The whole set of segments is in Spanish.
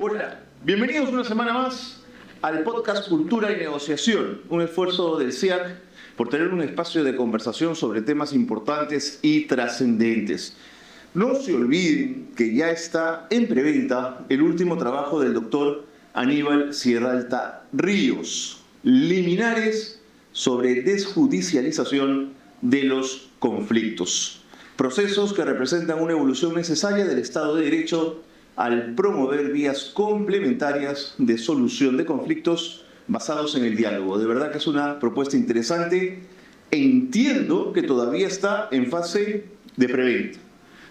Hola, bienvenidos una semana más al podcast Cultura y Negociación, un esfuerzo del CIAC por tener un espacio de conversación sobre temas importantes y trascendentes. No se olviden que ya está en preventa el último trabajo del doctor Aníbal Sierralta Ríos, Liminares sobre desjudicialización de los conflictos. Procesos que representan una evolución necesaria del Estado de Derecho al promover vías complementarias de solución de conflictos basados en el diálogo. De verdad que es una propuesta interesante. Entiendo que todavía está en fase de preventa.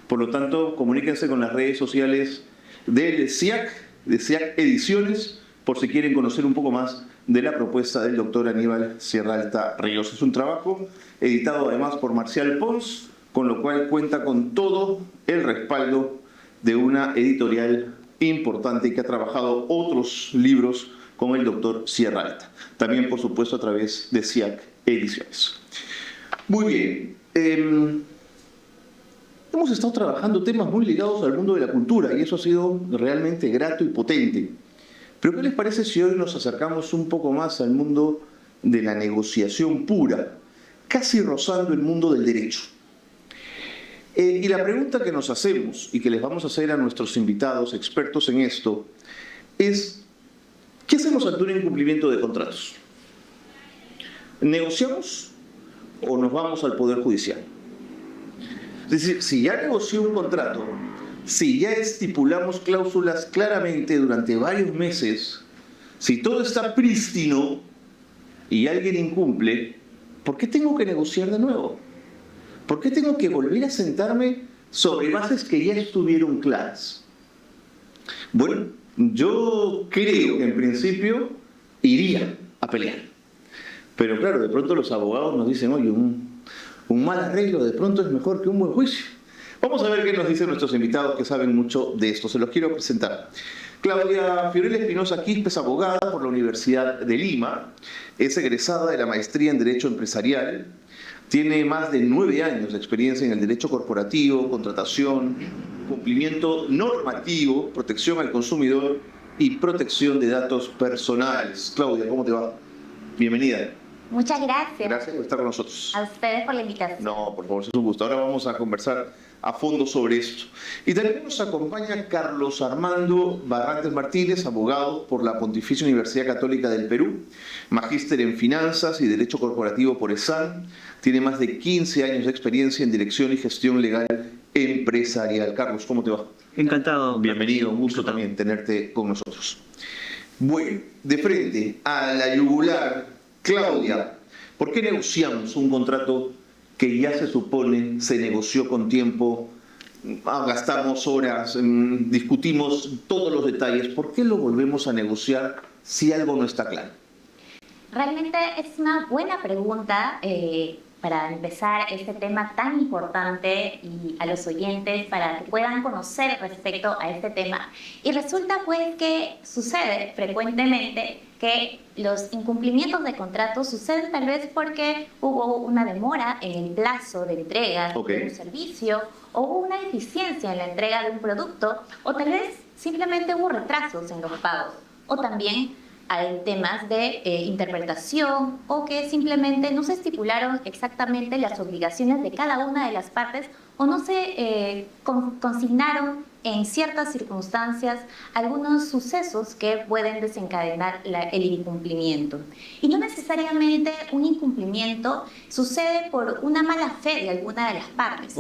Por lo tanto, comuníquense con las redes sociales del CIAC, de CIAC Ediciones, por si quieren conocer un poco más de la propuesta del doctor Aníbal Sierralta Ríos. Es un trabajo editado además por Marcial Pons, con lo cual cuenta con todo el respaldo de una editorial importante y que ha trabajado otros libros con el doctor Sierralta. También, por supuesto, a través de CIAC Ediciones. Muy bien. Hemos estado trabajando temas muy ligados al mundo de la cultura y eso ha sido realmente grato y potente. Pero ¿qué les parece si hoy nos acercamos un poco más al mundo de la negociación pura, casi rozando el mundo del derecho? Y la pregunta que nos hacemos y que les vamos a hacer a nuestros invitados expertos en esto es: ¿qué hacemos ante un incumplimiento de contratos? ¿Negociamos o nos vamos al Poder Judicial? Es decir, si ya negoció un contrato, si ya estipulamos cláusulas claramente durante varios meses, si todo está prístino y alguien incumple, ¿por qué tengo que negociar de nuevo? ¿Por qué tengo que volver a sentarme sobre bases que ya estuvieron claras? Bueno, yo creo que en principio iría a pelear. Pero claro, de pronto los abogados nos dicen, oye, un mal arreglo de pronto es mejor que un buen juicio. Vamos a ver qué nos dicen nuestros invitados que saben mucho de esto. Se los quiero presentar. Claudia Fiorella Espinosa Quispe es abogada por la Universidad de Lima. Es egresada de la maestría en Derecho Empresarial. Tiene más de 9 años de experiencia en el derecho corporativo, contratación, cumplimiento normativo, protección al consumidor y protección de datos personales. Claudia, ¿cómo te va? Bienvenida. Muchas gracias. Gracias por estar con nosotros. A ustedes por la invitación. No, por favor, es un gusto. Ahora vamos a conversar a fondo sobre esto. Y también nos acompaña Carlos Armando Barrantes Martínez, abogado por la Pontificia Universidad Católica del Perú, magíster en Finanzas y Derecho Corporativo por ESAN. Tiene más de 15 años de experiencia en dirección y gestión legal empresarial. Carlos, ¿cómo te va? Encantado. Bienvenido, un gusto también tenerte con nosotros. Bueno, de frente a la yugular, Claudia, ¿por qué negociamos un contrato que ya se supone se negoció con tiempo, gastamos horas, discutimos todos los detalles? ¿Por qué lo volvemos a negociar si algo no está claro? Realmente es una buena pregunta para empezar este tema tan importante y a los oyentes para que puedan conocer respecto a este tema. Y resulta pues que sucede frecuentemente que los incumplimientos de contratos suceden tal vez porque hubo una demora en el plazo de entrega de un servicio, o hubo una deficiencia en la entrega de un producto, o tal vez simplemente hubo retrasos en los pagos, o también hay temas de interpretación o que simplemente no se estipularon exactamente las obligaciones de cada una de las partes o no se consignaron en ciertas circunstancias algunos sucesos que pueden desencadenar el incumplimiento. Y no necesariamente un incumplimiento sucede por una mala fe de alguna de las partes,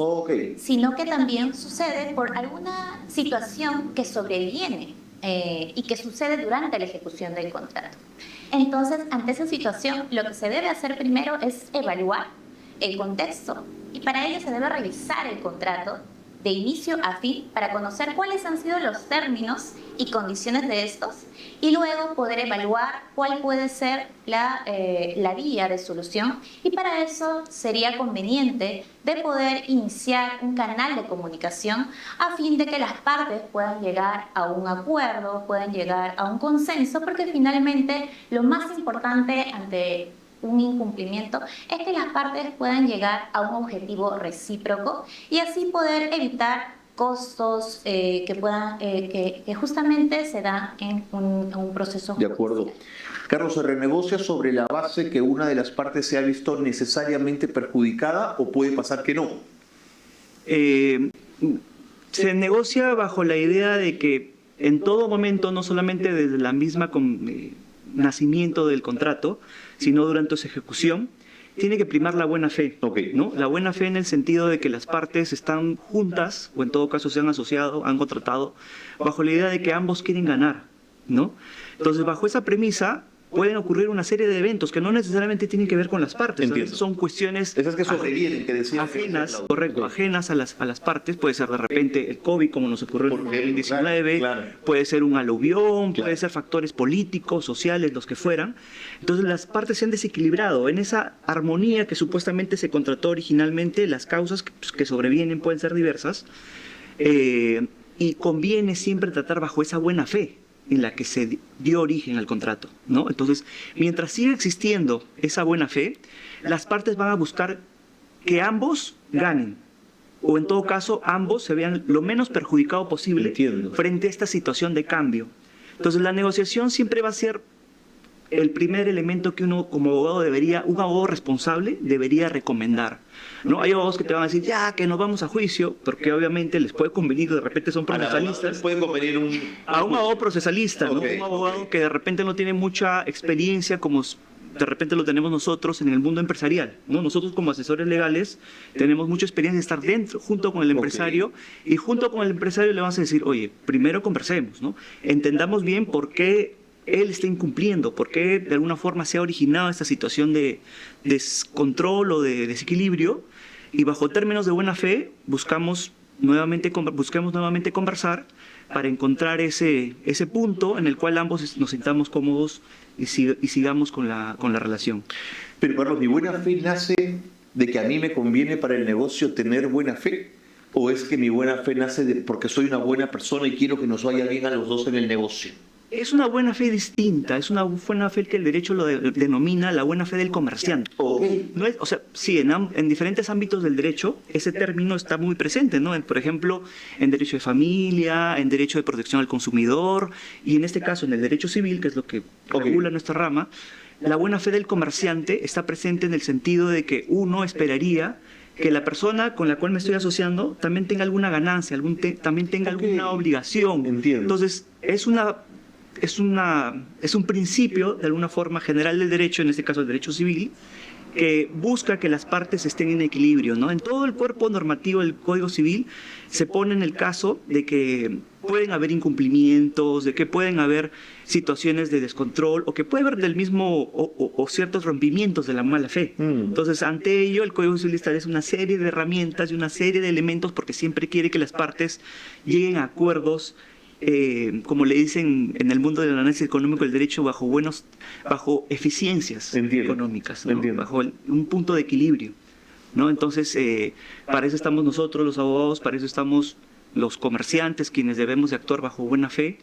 sino que también sucede por alguna situación que sobreviene y que sucede durante la ejecución del contrato. Entonces, ante esa situación, lo que se debe hacer primero es evaluar el contexto y para ello se debe revisar el contrato de inicio a fin para conocer cuáles han sido los términos y condiciones de estos y luego poder evaluar cuál puede ser la vía de solución, y para eso sería conveniente de poder iniciar un canal de comunicación a fin de que las partes puedan llegar a un acuerdo, puedan llegar a un consenso, porque finalmente lo más importante ante un incumplimiento es que las partes puedan llegar a un objetivo recíproco y así poder evitar costos que justamente se dan en un proceso De acuerdo. judicial. Carlos, ¿se renegocia sobre la base que una de las partes se ha visto necesariamente perjudicada o puede pasar que no? Se negocia bajo la idea de que en todo momento, no solamente desde la misma nacimiento del contrato, sino durante su ejecución, tiene que primar la buena fe, ¿no? La buena fe en el sentido de que las partes están juntas, o en todo caso se han asociado, han contratado, bajo la idea de que ambos quieren ganar, ¿no? Entonces, bajo esa premisa, pueden ocurrir una serie de eventos que no necesariamente tienen que ver con las partes. Entiendo. Son cuestiones Esas que sobrevienen, que decían ajenas, que... correcto, ajenas a las partes. Puede ser de repente el COVID, como nos ocurrió en el 2019, claro. puede ser un aluvión, Claro. puede ser factores políticos, sociales, los que fueran. Entonces las partes se han desequilibrado. En esa armonía que supuestamente se contrató originalmente, las causas que sobrevienen pueden ser diversas, y conviene siempre tratar bajo esa buena fe en la que se dio origen al contrato, ¿no? Entonces, mientras siga existiendo esa buena fe, las partes van a buscar que ambos ganen, o en todo caso, ambos se vean lo menos perjudicados posible Entiendo. frente a esta situación de cambio. Entonces, la negociación siempre va a ser el primer elemento que uno como abogado un abogado responsable debería recomendar, ¿no? Hay abogados que te van a decir, ya, que nos vamos a juicio, porque obviamente les puede convenir, de repente son procesalistas. Pueden convenir A un abogado procesalista, ¿no? Ok, Un abogado ok. que de repente no tiene mucha experiencia como de repente lo tenemos nosotros en el mundo empresarial, ¿no? Nosotros como asesores legales tenemos mucha experiencia de estar dentro, junto con el empresario, y junto con el empresario le vamos a decir, oye, primero conversemos, ¿no? Entendamos bien por qué él está incumpliendo, por qué de alguna forma se ha originado esta situación de descontrol o de desequilibrio, y bajo términos de buena fe busquemos nuevamente conversar para encontrar ese punto en el cual ambos nos sintamos cómodos y sigamos con la relación. Pero Carlos, ¿mi buena fe nace de que a mí me conviene para el negocio tener buena fe? ¿O es que mi buena fe nace porque soy una buena persona y quiero que nos vaya bien a los dos en el negocio? Es una buena fe distinta, es una buena fe que el derecho lo denomina la buena fe del comerciante. No es, o sea, sí, en diferentes ámbitos del derecho ese término está muy presente, ¿no? Por ejemplo, en derecho de familia, en derecho de protección al consumidor, y en este caso en el derecho civil, que es lo que regula nuestra rama, la buena fe del comerciante está presente en el sentido de que uno esperaría que la persona con la cual me estoy asociando también tenga alguna ganancia, también tenga alguna obligación. Entiendo. Entonces, es un principio, de alguna forma, general del derecho, en este caso el derecho civil, que busca que las partes estén en equilibrio, ¿no? En todo el cuerpo normativo del Código Civil se pone en el caso de que pueden haber incumplimientos, de que pueden haber situaciones de descontrol, o que puede haber del mismo o ciertos rompimientos de la mala fe. Entonces, ante ello, el Código Civil establece una serie de herramientas y una serie de elementos porque siempre quiere que las partes lleguen a acuerdos, como le dicen en el mundo del análisis económico del derecho, bajo eficiencias económicas, ¿no? Bajo un punto de equilibrio, ¿no? Entonces, para eso estamos nosotros los abogados, para eso estamos los comerciantes, quienes debemos de actuar bajo buena fe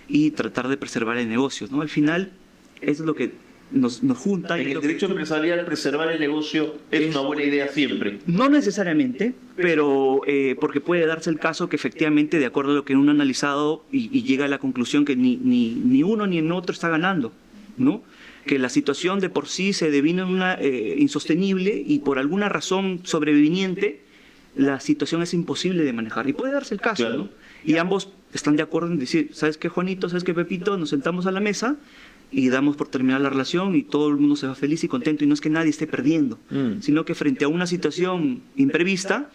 y tratar de preservar el negocio, ¿no? Al final, eso es lo que nos junta. En el derecho empresarial, preservar el negocio es una buena idea siempre. No necesariamente, pero porque puede darse el caso que efectivamente, de acuerdo a lo que uno ha analizado y llega a la conclusión que ni uno ni el otro está ganando, ¿no? Que la situación de por sí se devino en una insostenible y por alguna razón sobreviniente la situación es imposible de manejar. Y puede darse el caso, Claro. ¿no? Y ambos están de acuerdo en decir, ¿sabes qué, Juanito? ¿Sabes qué, Pepito? Nos sentamos a la mesa y damos por terminar la relación y todo el mundo se va feliz y contento, y no es que nadie esté perdiendo, sino que frente a una situación imprevista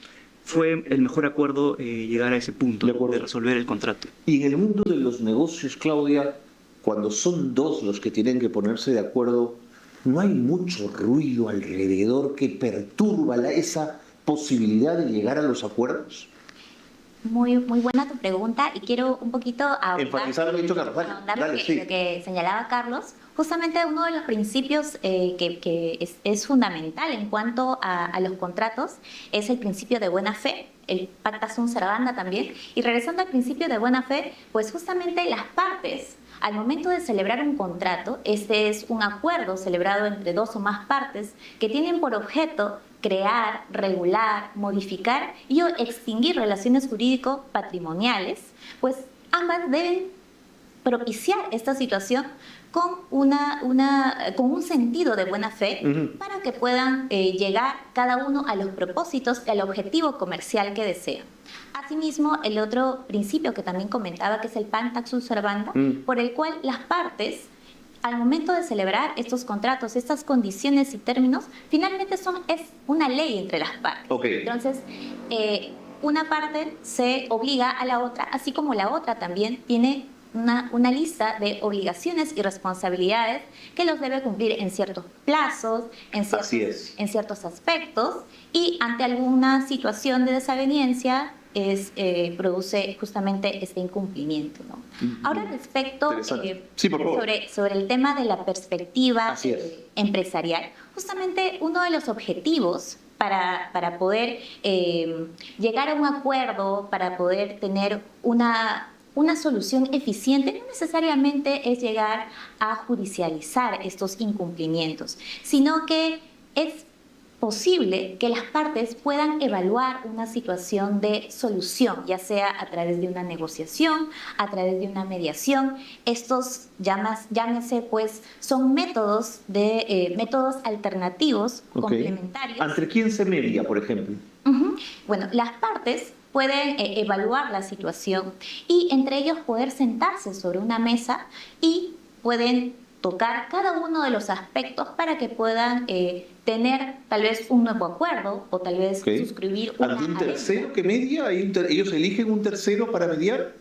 fue el mejor acuerdo llegar a ese punto de resolver el contrato. Y en el mundo de los negocios, Claudia, cuando son dos los que tienen que ponerse de acuerdo, ¿no hay mucho ruido alrededor que perturba esa posibilidad de llegar a los acuerdos? Muy buena tu pregunta, y quiero un poquito enfatizar lo que ha dicho Carlos. Dale, sí. lo que señalaba Carlos. Justamente uno de los principios que es fundamental en cuanto a los contratos es el principio de buena fe, el pacta sunt servanda también. Y regresando al principio de buena fe, pues justamente las partes, al momento de celebrar un contrato, este es un acuerdo celebrado entre dos o más partes que tienen por objeto crear, regular, modificar y o extinguir relaciones jurídico-patrimoniales, pues ambas deben propiciar esta situación con con un sentido de buena fe para que puedan llegar cada uno a los propósitos y al objetivo comercial que desean. Asimismo, el otro principio que también comentaba, que es el pactatus servanda, por el cual las partes, al momento de celebrar estos contratos, estas condiciones y términos, finalmente es una ley entre las partes. Okay. Entonces, una parte se obliga a la otra, así como la otra también tiene una lista de obligaciones y responsabilidades que los debe cumplir en ciertos plazos, en ciertos aspectos, y ante alguna situación de desaveniencia produce justamente este incumplimiento, ¿no? Ahora, respecto sobre el tema de la perspectiva empresarial, justamente uno de los objetivos para poder llegar a un acuerdo, para poder tener una solución eficiente, no necesariamente es llegar a judicializar estos incumplimientos, sino que es posible que las partes puedan evaluar una situación de solución, ya sea a través de una negociación, a través de una mediación. Estos, llámese, pues, son métodos alternativos, complementarios. ¿Entre quién se media, por ejemplo? Bueno, las partes pueden evaluar la situación y entre ellos poder sentarse sobre una mesa y pueden tocar cada uno de los aspectos para que puedan tener tal vez un nuevo acuerdo o tal vez suscribir una ¿Ante un tercero que media? ¿Ellos eligen un tercero para mediar?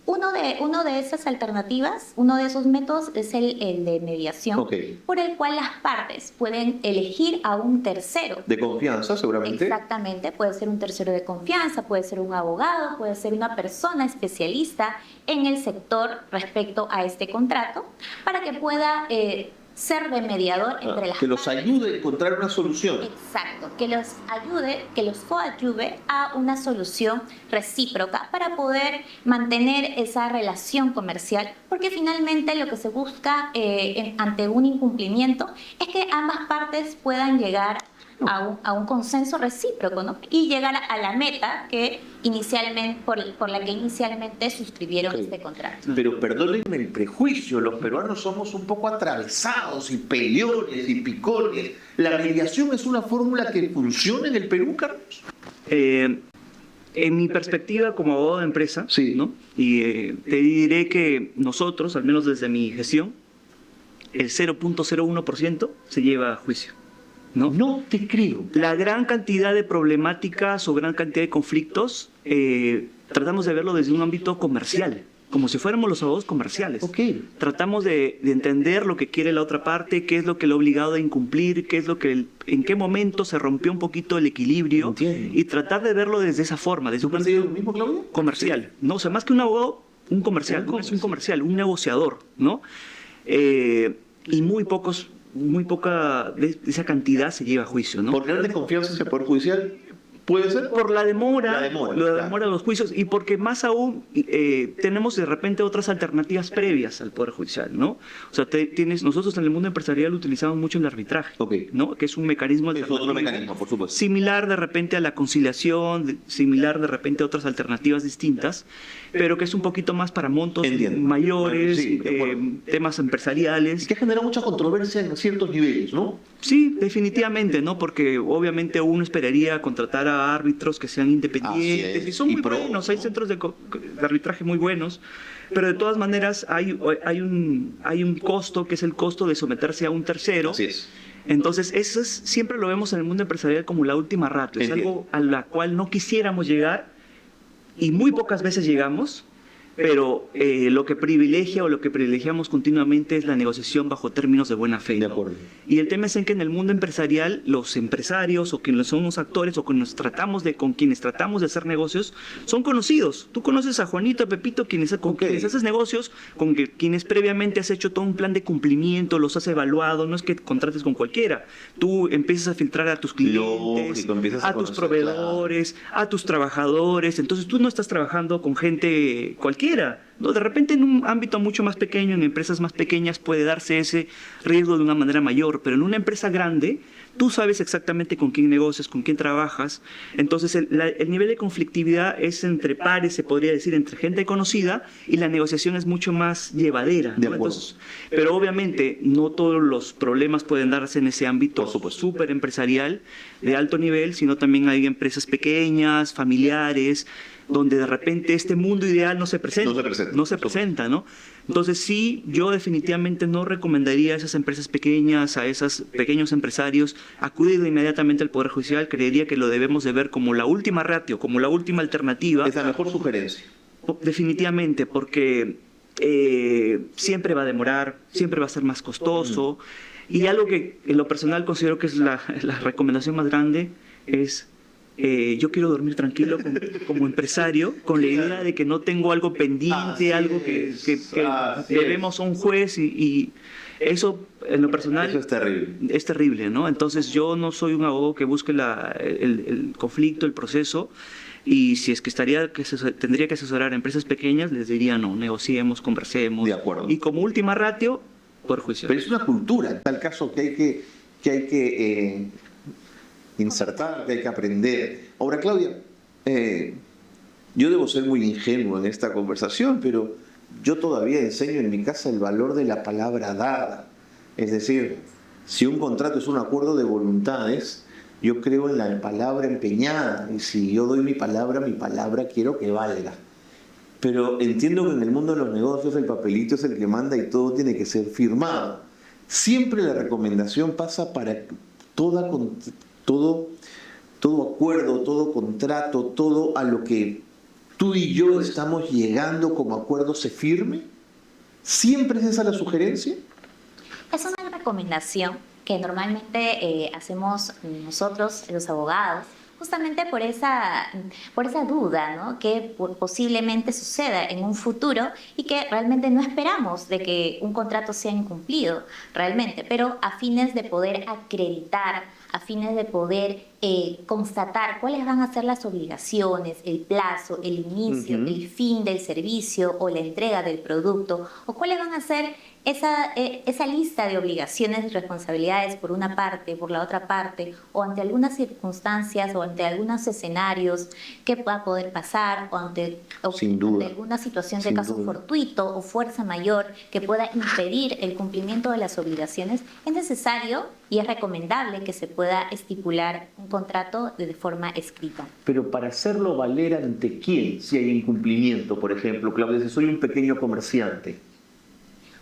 Uno de esas alternativas, uno de esos métodos es el de mediación, por el cual las partes pueden elegir a un tercero. De confianza, seguramente. Exactamente, puede ser un tercero de confianza, puede ser un abogado, puede ser una persona especialista en el sector respecto a este contrato, para que pueda ser de mediador entre las partes. Que los ayude a encontrar una solución. Exacto, que los coadyuve a una solución recíproca para poder mantener esa relación comercial, porque finalmente lo que se busca ante un incumplimiento es que ambas partes puedan llegar a un consenso recíproco, ¿no? Y llegar a la meta que inicialmente por la que inicialmente suscribieron este contrato. Pero perdónenme el prejuicio, los peruanos somos un poco atravesados y peleones y picones. ¿La mediación es una fórmula que funciona en el Perú, Carlos? En mi perspectiva como abogado de empresa, ¿no? Y te diré que nosotros, al menos desde mi gestión, el 0.01% se lleva a juicio. No te creo. La gran cantidad de problemáticas o gran cantidad de conflictos tratamos de verlo desde un ámbito comercial, como si fuéramos los abogados comerciales. Tratamos de entender lo que quiere la otra parte, qué es lo que lo ha obligado a incumplir, en qué momento se rompió un poquito el equilibrio. Y tratar de verlo desde esa forma, desde un punto lo mismo, Claudio? Comercial. No, o sea, más que un abogado, un comercial. Es un comercial, un negociador, ¿no? Y muy poca de esa cantidad se lleva a juicio, ¿no? ¿Por grande confianza hacia el Poder Judicial? ¿Puede ser? Por la demora de claro. los juicios, y porque más aún tenemos de repente otras alternativas previas al Poder Judicial, ¿no? O sea, nosotros en el mundo empresarial utilizamos mucho el arbitraje, ¿no? Que es un mecanismo alternativo. Es otro mecanismo, por supuesto. Similar de repente a la conciliación, similar de repente a otras alternativas distintas, pero que es un poquito más para montos mayores, temas empresariales. Y que genera mucha controversia en ciertos niveles, ¿no? Sí, definitivamente, ¿no? Porque obviamente uno esperaría contratar a árbitros que sean independientes y son muy buenos, hay centros de arbitraje muy buenos, pero de todas maneras hay un costo que es el costo de someterse a un tercero. Así es. Entonces, eso siempre lo vemos en el mundo empresarial como la última ratio, es algo a la cual no quisiéramos llegar y muy pocas veces llegamos. Pero lo que privilegia o lo que privilegiamos continuamente es la negociación bajo términos de buena fe, ¿no? De acuerdo. Y el tema es en que en el mundo empresarial los empresarios o quienes son los actores o con quienes tratamos de hacer negocios son conocidos. Tú conoces a Juanito, a Pepito, quienes haces negocios, con quienes previamente has hecho todo un plan de cumplimiento, los has evaluado, no es que contrates con cualquiera. Tú empiezas a filtrar a tus clientes, a tus proveedores, a tus trabajadores. Entonces tú no estás trabajando con gente cualquiera. ¿No? De repente en un ámbito mucho más pequeño, en empresas más pequeñas puede darse ese riesgo de una manera mayor, pero en una empresa grande tú sabes exactamente con quién negocias, con quién trabajas. Entonces, el nivel de conflictividad es entre pares, se podría decir, entre gente conocida, y la negociación es mucho más llevadera, ¿no? De acuerdo. Entonces, pero obviamente no todos los problemas pueden darse en ese ámbito Por supuesto. súper empresarial de alto nivel, sino también hay empresas pequeñas, familiares, donde de repente este mundo ideal no se presenta. No se presenta, ¿no? Entonces sí, yo definitivamente no recomendaría a esas empresas pequeñas, a esos pequeños empresarios, acudir inmediatamente al Poder Judicial. Creería que lo debemos de ver como la última ratio, como la última alternativa. Es la mejor sugerencia. Definitivamente, porque siempre va a demorar, siempre va a ser más costoso. Y algo que en lo personal considero que es la recomendación más grande es... yo quiero dormir tranquilo como empresario, con la idea de que no tengo algo pendiente, algo que debemos a un juez y eso en lo personal Eso es terrible. es terrible, ¿no? Entonces yo no soy un abogado que busque el conflicto, el proceso, y si es que tendría que asesorar a empresas pequeñas, les diría no, negociemos, conversemos. De acuerdo. Y como última ratio, Poder Judicial. Pero es una cultura, en tal caso, que hay que insertar, que hay que aprender. Ahora, Claudia, yo debo ser muy ingenuo en esta conversación, pero yo todavía enseño en mi casa el valor de la palabra dada. Es decir, si un contrato es un acuerdo de voluntades, yo creo en la palabra empeñada, y si yo doy mi palabra quiero que valga. Pero entiendo que en el mundo de los negocios el papelito es el que manda y todo tiene que ser firmado. Siempre la recomendación pasa para todo acuerdo, todo contrato, todo a lo que tú y yo estamos llegando como acuerdo se firme. ¿Siempre es esa la sugerencia? Es una recomendación que normalmente hacemos nosotros, los abogados, justamente por esa duda, ¿no? Que posiblemente suceda en un futuro y que realmente no esperamos de que un contrato sea incumplido realmente, pero a fines de poder acreditar, a fines de poder constatar cuáles van a ser las obligaciones, el plazo, el inicio, el fin del servicio o la entrega del producto, o cuáles van a ser esa lista de obligaciones y responsabilidades por una parte, por la otra parte, o ante algunas circunstancias o ante algunos escenarios que va a poder pasar, o ante alguna situación de caso fortuito o fuerza mayor que pueda impedir el cumplimiento de las obligaciones, es necesario y es recomendable que se pueda estipular un contrato de forma escrita. Pero para hacerlo valer, ¿ante quién? Si hay incumplimiento, por ejemplo, Claudia, si soy un pequeño comerciante.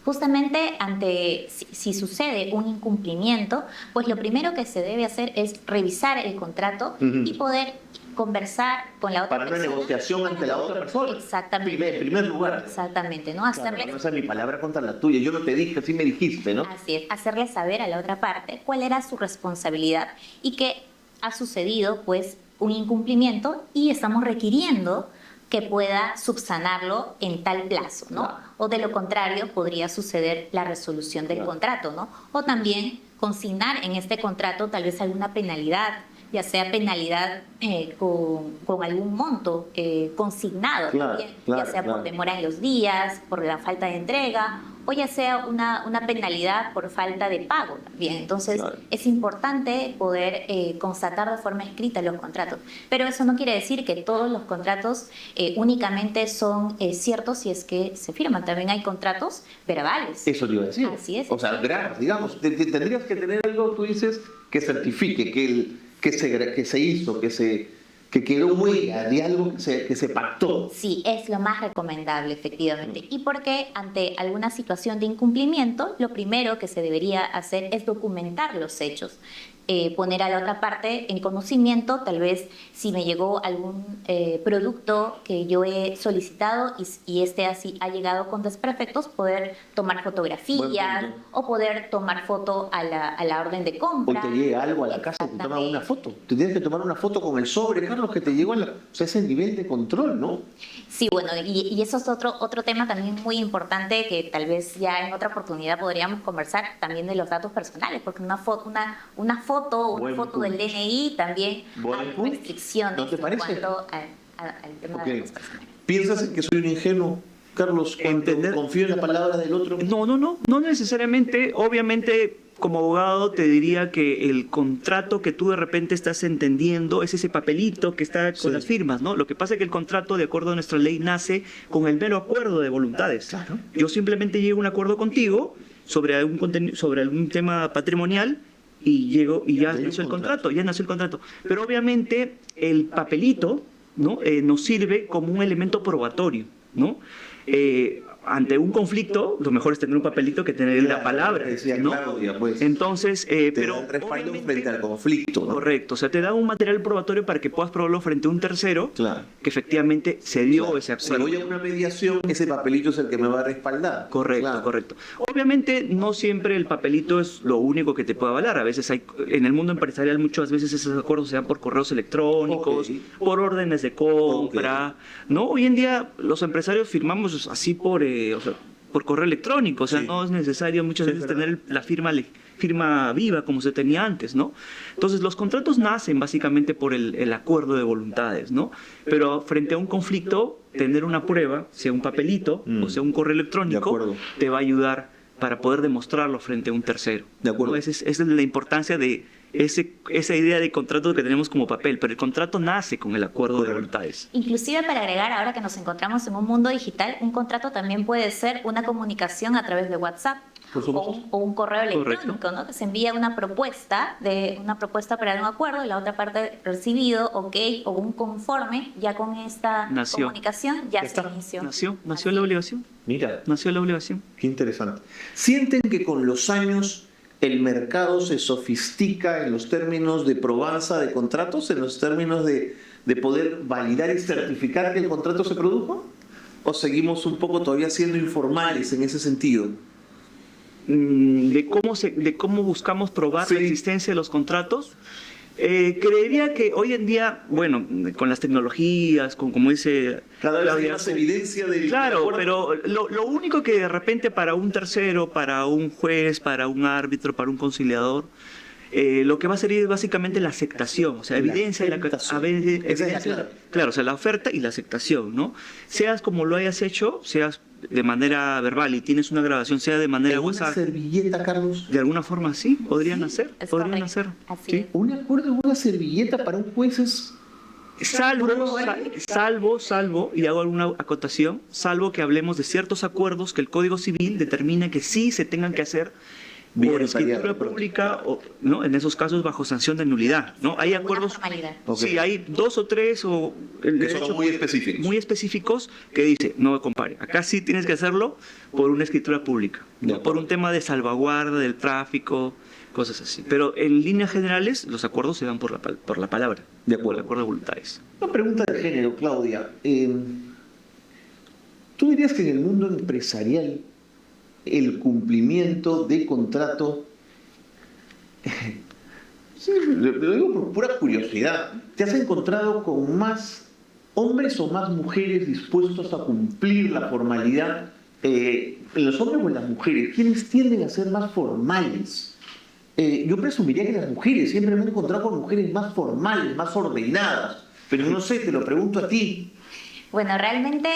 Justamente si sucede un incumplimiento, pues lo primero que se debe hacer es revisar el contrato y poder conversar con la otra persona. Para una negociación ante la otra persona. Exactamente. En primer lugar. Exactamente, ¿no? Claro, no es mi palabra contra la tuya. Yo no te dije, sí me dijiste, ¿no? Así es, hacerle saber a la otra parte cuál era su responsabilidad y que ha sucedido, pues, un incumplimiento y estamos requiriendo que pueda subsanarlo en tal plazo, ¿no? Claro. O de lo contrario podría suceder la resolución del contrato, ¿no? O también consignar en este contrato tal vez alguna penalidad, ya sea penalidad con algún monto consignado, también, ya sea por demora en los días, por la falta de entrega, o ya sea una penalidad por falta de pago también. Entonces, es importante poder constatar de forma escrita los contratos. Pero eso no quiere decir que todos los contratos únicamente son ciertos si es que se firman. También hay contratos verbales. Eso te iba a decir. Así es. O sea, digamos, tendrías que tener algo, tú dices, que certifique que se hizo, que quedó huella de algo que se pactó. Sí, es lo más recomendable, efectivamente. Y porque ante alguna situación de incumplimiento, lo primero que se debería hacer es documentar los hechos. Poner a la otra parte en conocimiento, tal vez si me llegó algún producto que yo he solicitado y este así ha llegado con desperfectos, poder tomar fotografías o poder tomar foto a la orden de compra. O te llega algo a la casa y te toman una foto. Te tienes que tomar una foto con el sobre, Carlos, que te llegó a la... O sea, ese nivel de control, ¿no? Sí, bueno, y eso es otro tema también muy importante que tal vez ya en otra oportunidad podríamos conversar también de los datos personales, porque una foto del DNI también hay restricciones ¿No te parece? en cuanto al tema de datos personales. ¿Piensas que soy un ingenuo, Carlos, cuando confío en la palabra del otro? No necesariamente. Obviamente como abogado te diría que el contrato que tú de repente estás entendiendo es ese papelito que está con las firmas, ¿no? Lo que pasa es que el contrato, de acuerdo a nuestra ley, nace con el mero acuerdo de voluntades. Claro. Yo simplemente llego a un acuerdo contigo sobre sobre algún tema patrimonial y llego y ya nació el contrato, ya nació el contrato. Pero obviamente el papelito, ¿no? Nos sirve como un elemento probatorio, ¿no? Ante un conflicto, lo mejor es tener un papelito que tener la palabra, decía ¿no? Claudia, pues, Entonces, te pero da respaldo obviamente- frente al conflicto, ¿no? correcto, o sea, te da un material probatorio para que puedas probarlo frente a un tercero Claro. que efectivamente se dio Claro. ese Si acuerdo. voy a una mediación, ese papelito es el que me va a respaldar. Correcto, Claro. correcto. Obviamente no siempre el papelito es lo único que te puede avalar. A veces hay, en el mundo empresarial muchas veces esos acuerdos se dan por correos electrónicos, Ok. por órdenes de compra, ¿no? Hoy en día los empresarios firmamos así o sea, por correo electrónico, o sea, Sí. no es necesario muchas Sí, veces ¿verdad? tener la firma viva como se tenía antes, ¿no? Entonces los contratos nacen básicamente por el acuerdo de voluntades, ¿no? Pero frente a un conflicto, tener una prueba, sea un papelito o sea un correo De electrónico, acuerdo. te va a ayudar para poder demostrarlo frente a un tercero. De acuerdo. ¿No? Esa es la importancia de esa idea de contrato que tenemos como papel, pero el contrato nace con el acuerdo de Correcto. voluntades. Inclusive para agregar, ahora que nos encontramos en un mundo digital, un contrato también puede ser una comunicación a través de WhatsApp Por supuesto. o un correo electrónico, Correcto. ¿no? Que se envía una propuesta para un acuerdo y la otra parte recibido, ok, o un conforme, ya con esta Nació. comunicación ya Ya se está. inició. Nació la obligación, Mira, nació la obligación. qué interesante. ¿Sienten que con los años el mercado se sofistica en los términos de probanza de contratos, en los términos de poder validar y certificar que el contrato se produjo? ¿O seguimos un poco todavía siendo informales en ese sentido? De cómo buscamos probar Sí. la existencia de los contratos. Creería que hoy en día, bueno, con las tecnologías, como dice Cada vez hay Claudia, más evidencia de... claro, pero lo único que de repente para un tercero, para un juez, para un árbitro, para un conciliador, lo que va a ser es básicamente la aceptación, o sea, La evidencia de la aceptación. evidencia, Esa es la clave. claro, o sea, la oferta y la aceptación, ¿no? Seas como lo hayas hecho, seas de manera verbal y tienes una grabación, sea de manera ¿En una WhatsApp, servilleta, Carlos? de alguna forma sí, podrían hacer, Es podrían correcto. hacer. Así ¿sí? es. ¿Un acuerdo en una servilleta para un juez es... Salvo, y hago alguna acotación, salvo que hablemos de ciertos acuerdos que el Código Civil determina que sí se tengan que hacer Bien por escritura detallado. pública, o, ¿no? En esos casos bajo sanción de nulidad, ¿no? Hay Una acuerdos, formalidad. Ok. sí, hay 2 o 3 o el Que son derecho muy específicos. muy específicos que dice, no compare, acá sí tienes que hacerlo por una escritura pública, De ¿no? Por acuerdo. un tema de salvaguarda del tráfico, cosas así. Pero en líneas generales los acuerdos se dan por la palabra, De por acuerdo. el acuerdo de voluntades. Una pregunta de género, Claudia. ¿Tú dirías que en el mundo empresarial el cumplimiento de contrato, sí, lo digo por pura curiosidad, ¿te has encontrado con más hombres o más mujeres dispuestos a cumplir la formalidad? ¿En los hombres o en las mujeres? ¿Quiénes tienden a ser más formales? Yo presumiría que las mujeres, siempre me he encontrado con mujeres más formales, más ordenadas, pero no sé, te lo pregunto a ti. Bueno, realmente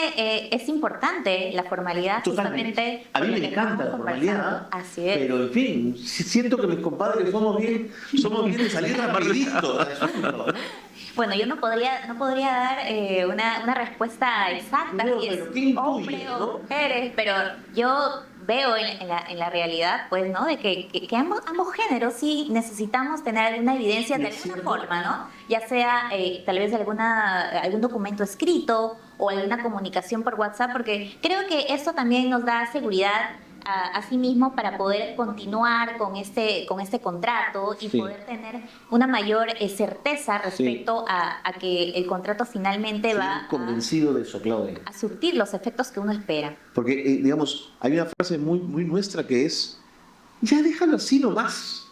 es importante la formalidad, Totalmente. justamente. A mí por lo me que encanta la estamos formalidad, conversando. Así es. pero en fin, siento que mis compadres somos bien de salir rapidito del asunto, ¿no? Bueno, yo no podría dar una respuesta exacta No, si es pero ¿qué incluye, hombre no? o mujeres, pero yo veo en la realidad, pues, ¿no? De que ambos géneros sí necesitamos tener alguna evidencia de Es alguna cierto. forma, ¿no? Ya sea tal vez algún documento escrito o alguna comunicación por WhatsApp, porque creo que eso también nos da seguridad a sí mismo para poder continuar con este contrato y Sí. poder tener una mayor certeza respecto a que el contrato finalmente Estoy va convencido de eso, Claudia. a surtir los efectos que uno espera. Porque, digamos, hay una frase muy nuestra que es, ya déjalo así nomás.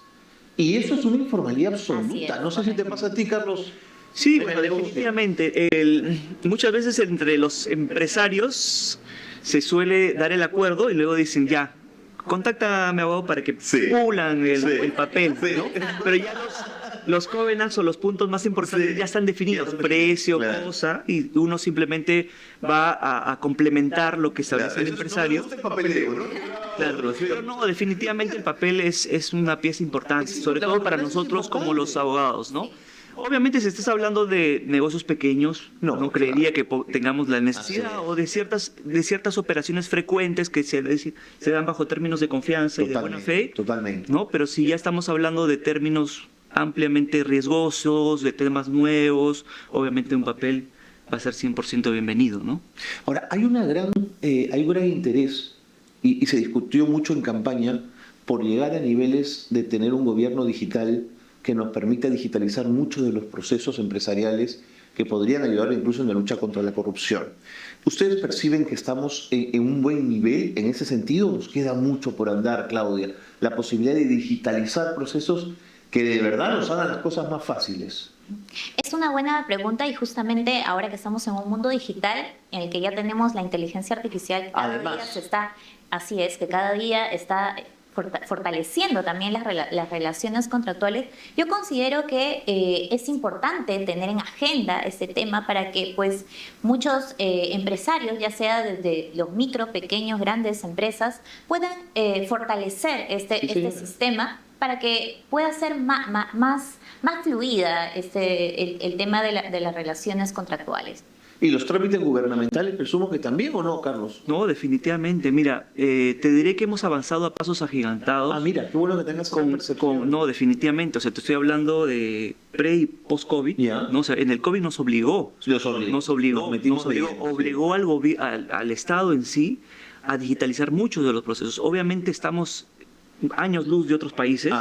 Y eso es una informalidad Así absoluta. es, No sé si te correcto. pasa a ti, Carlos. Sí, En bueno, el negocio. definitivamente. Muchas veces entre los empresarios se suele dar el acuerdo y luego dicen, ya, contacta a mi abogado para que Sí. pulan el Sí. papel, Sí. ¿no? Pero ya los covenants o los puntos más importantes Sí. ya están definidos, Ya están precio, definidos, claro. cosa, y uno simplemente va a complementar lo que establece el Eso no me empresario. gusta el papeleo, ¿no? Claro, pero no, definitivamente el papel es una pieza importante, sobre todo para nosotros como los abogados, ¿no? Obviamente, si estás hablando de negocios pequeños, no creería que tengamos la necesidad o de ciertas operaciones frecuentes que se dan bajo términos de confianza y de buena fe. Totalmente. ¿No? Pero si ya estamos hablando de términos ampliamente riesgosos, de temas nuevos, obviamente un papel va a ser 100% bienvenido, ¿no? Ahora, hay un gran interés y se discutió mucho en campaña por llegar a niveles de tener un gobierno digital que nos permita digitalizar muchos de los procesos empresariales que podrían ayudar incluso en la lucha contra la corrupción. ¿Ustedes perciben que estamos en un buen nivel en ese sentido? ¿Nos queda mucho por andar, Claudia? La posibilidad de digitalizar procesos que de verdad nos hagan las cosas más fáciles. Es una buena pregunta y justamente ahora que estamos en un mundo digital en el que ya tenemos la inteligencia artificial, que cada día está fortaleciendo también las relaciones contractuales, yo considero que es importante tener en agenda este tema para que pues muchos empresarios, ya sea desde los micro, pequeños, grandes empresas, puedan fortalecer este sistema para que pueda ser más fluida el tema de las relaciones contractuales. ¿Y los trámites gubernamentales presumo que también o no, Carlos? No, definitivamente. Mira, te diré que hemos avanzado a pasos agigantados. Ah, mira, qué bueno que tengas esa percepción. No, definitivamente. O sea, te estoy hablando de pre y post-COVID. ¿No? O sea, en el COVID nos obligó. Obligó al Estado en sí a digitalizar muchos de los procesos. Obviamente estamos años luz de otros países.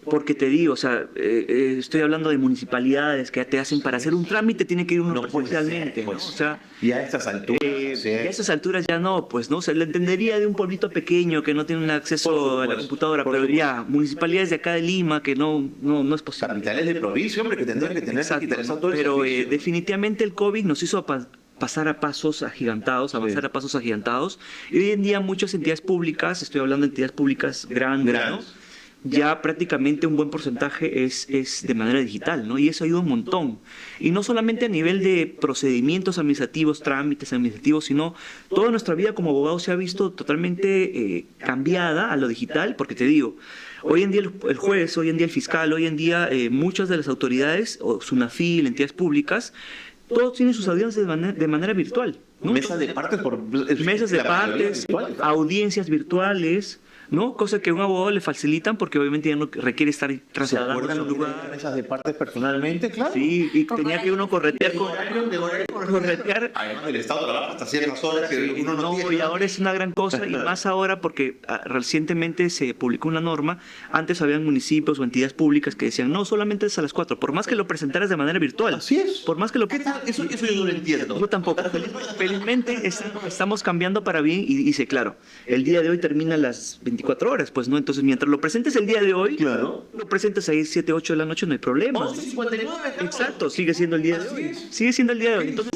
Porque te digo, o sea, estoy hablando de municipalidades que te hacen para hacer un trámite, tiene que ir uno presencialmente, ¿no? O sea, y a estas alturas. Y a esas alturas ya no, pues no, se le entendería de un pueblito pequeño que no tiene un acceso a la computadora, pero ya, municipalidades de acá de Lima que no es posible. Capitales de provincia, hombre, que tendrían que tener digitalizado todo el pero servicio. definitivamente el COVID nos hizo pasar a pasos agigantados, avanzar a pasos agigantados. Y hoy en día muchas entidades públicas, estoy hablando de entidades públicas grandes, ¿no? Ya prácticamente un buen porcentaje es de manera digital, ¿no? Y eso ayuda un montón. Y no solamente a nivel de procedimientos administrativos, trámites administrativos, sino toda nuestra vida como abogado se ha visto totalmente cambiada a lo digital, porque te digo, hoy en día el juez, hoy en día el fiscal, hoy en día muchas de las autoridades, o SUNAFIL, entidades públicas, todos tienen sus audiencias de manera virtual, ¿no? Mesas de partes, audiencias virtuales, ¿no? Cosa que a un abogado le facilitan porque obviamente ya no requiere estar trasladando a su lugar. Mesas de partes personalmente, claro. Sí, y tenía que uno corretear. Además, el Estado trabaja hasta ciertas horas que uno no tiene. Y ahora es una gran cosa, y más ahora porque recientemente se publicó una norma. Antes habían municipios o entidades públicas que decían, no, solamente es a las 4, por más que lo presentaras de manera virtual. Así es. Por más que lo Eso yo no lo entiendo. Yo tampoco. Felizmente estamos cambiando para bien y dice, claro, el día de hoy termina a las 24 horas, pues, ¿no? Entonces, mientras lo presentes el día de hoy, claro, lo presentes ahí 7, 8 de la noche, no hay problema. 11:59. Exacto, sigue siendo el día de hoy. Sigue siendo el día de hoy. Entonces,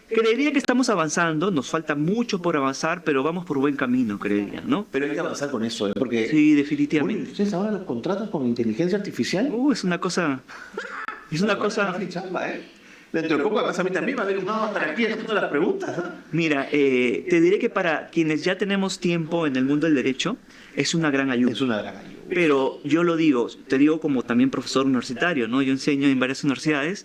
creería que estamos avanzando, nos falta mucho por avanzar, pero vamos por buen camino, creería, ¿no? Pero hay que avanzar con eso, porque... Sí, definitivamente. Bueno, ¿ustedes ahora los contratos con inteligencia artificial? Es una cosa... Es una cosa... Dentro de poco, además, a mí también va a haber un avatar aquí haciendo las preguntas, ¿no? Mira, te diré que para quienes ya tenemos tiempo en el mundo del derecho, es una gran ayuda. Es una gran ayuda. Pero yo lo digo, te digo como también profesor universitario, ¿no? Yo enseño en varias universidades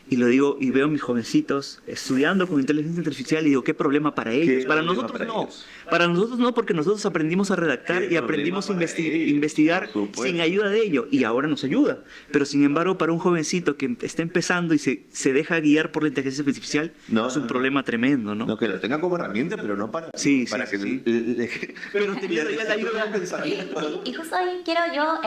y lo digo y veo a mis jovencitos estudiando con inteligencia artificial y digo, ¿qué problema para ellos? Para nosotros no. Para nosotros no, porque nosotros aprendimos a redactar y aprendimos a investigar sin ayuda de ello y ahora nos ayuda. Pero sin embargo, para un jovencito que está empezando y se deja guiar por la inteligencia artificial, es un problema tremendo, ¿no? No, que lo tenga como herramienta, pero no para... Pero teniendo ya la ayuda. Y justo ahí quiero yo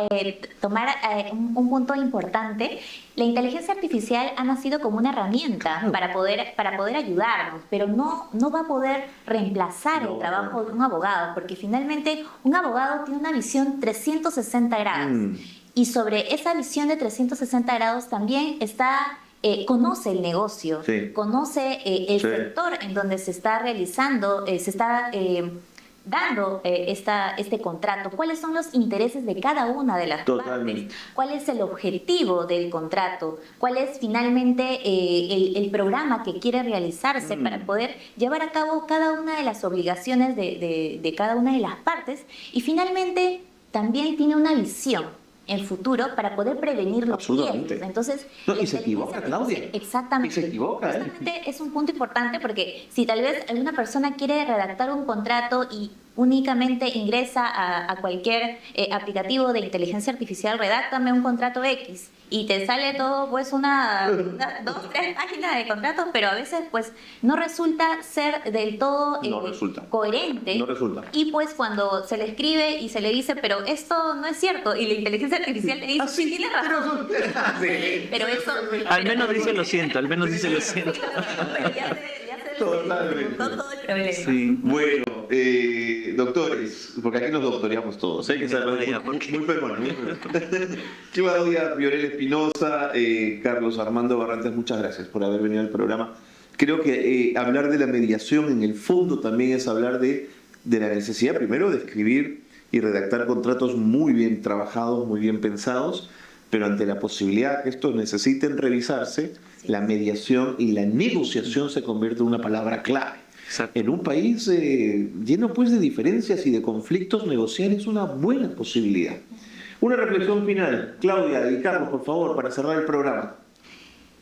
tomar un punto importante. La inteligencia artificial ha nacido como una herramienta para poder ayudarnos, pero no va a poder reemplazar el trabajo de un abogado, porque finalmente un abogado tiene una visión 360 grados. Y sobre esa visión de 360 grados también conoce el negocio, conoce el sector en donde se está realizando, dando este contrato, cuáles son los intereses de cada una de las Totalmente. partes, cuál es el objetivo del contrato, cuál es finalmente el programa que quiere realizarse para poder llevar a cabo cada una de las obligaciones de cada una de las partes, y finalmente también tiene una visión en futuro para poder prevenir los Absolutamente. riesgos. Entonces, No, la y se inteligencia equivoca, Claudia. artificial- Exactamente. Y se equivoca, ¿eh? Justamente es un punto importante, porque si tal vez alguna persona quiere redactar un contrato y únicamente ingresa a cualquier aplicativo de inteligencia artificial, redáctame un contrato X, y te sale todo pues dos, tres páginas de contratos, pero a veces pues no resulta ser del todo No resulta. coherente. No resulta. Y pues cuando se le escribe y se le dice, pero esto no es cierto, y la inteligencia artificial le dice, sí, tienes razón. Pero eso... Al menos dice lo siento, al menos dice lo siento. Pero ya se Totalmente. todo el problema. Sí. Bueno, doctores, porque aquí nos doctoreamos todos, que ser muy peruano. Claudia Fiorel Espinosa, Carlos Armando Barrantes, muchas gracias por haber venido al programa. Creo que hablar de la mediación en el fondo también es hablar de la necesidad primero de escribir y redactar contratos muy bien trabajados, muy bien pensados, pero ante la posibilidad que estos necesiten revisarse, la mediación y la negociación se convierte en una palabra clave. Exacto. En un país lleno pues de diferencias y de conflictos, negociar es una buena posibilidad. Una reflexión final, Claudia y Carlos, por favor, para cerrar el programa.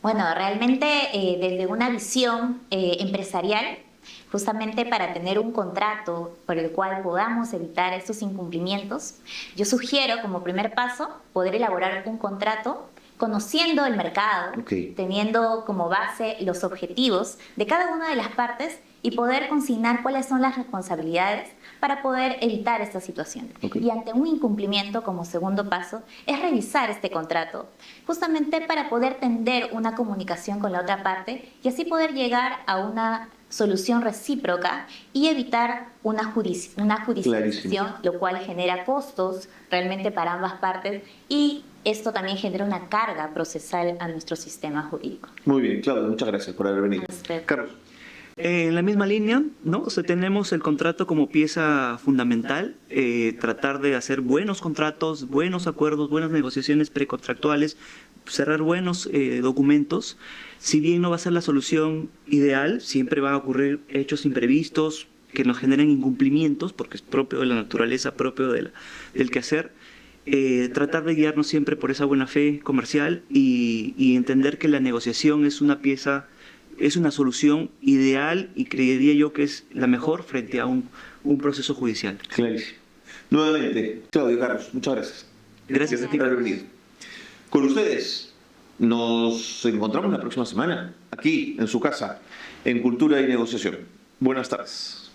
Bueno, realmente desde una visión empresarial, justamente para tener un contrato por el cual podamos evitar estos incumplimientos, yo sugiero como primer paso poder elaborar un contrato conociendo el mercado, teniendo como base los objetivos de cada una de las partes y poder consignar cuáles son las responsabilidades para poder evitar esta situación. Y ante un incumplimiento, como segundo paso, es revisar este contrato, justamente para poder tender una comunicación con la otra parte y así poder llegar a una solución recíproca y evitar una judicialización, lo cual genera costos realmente para ambas partes, y esto también genera una carga procesal a nuestro sistema jurídico. Muy bien, Claudia, muchas gracias por haber venido. Carlos. En la misma línea, ¿no? O sea, tenemos el contrato como pieza fundamental, tratar de hacer buenos contratos, buenos acuerdos, buenas negociaciones precontractuales, cerrar buenos documentos. Si bien no va a ser la solución ideal, siempre van a ocurrir hechos imprevistos que nos generen incumplimientos, porque es propio de la naturaleza, propio del quehacer. Tratar de guiarnos siempre por esa buena fe comercial y entender que la negociación es una pieza, es una solución ideal, y creería yo que es la mejor frente a un proceso judicial. Clarísimo. Nuevamente, Claudio, Carlos, muchas gracias. Gracias a ti. por haber venido. Con ustedes nos encontramos la próxima semana, aquí en su casa, en Cultura y Negociación. Buenas tardes.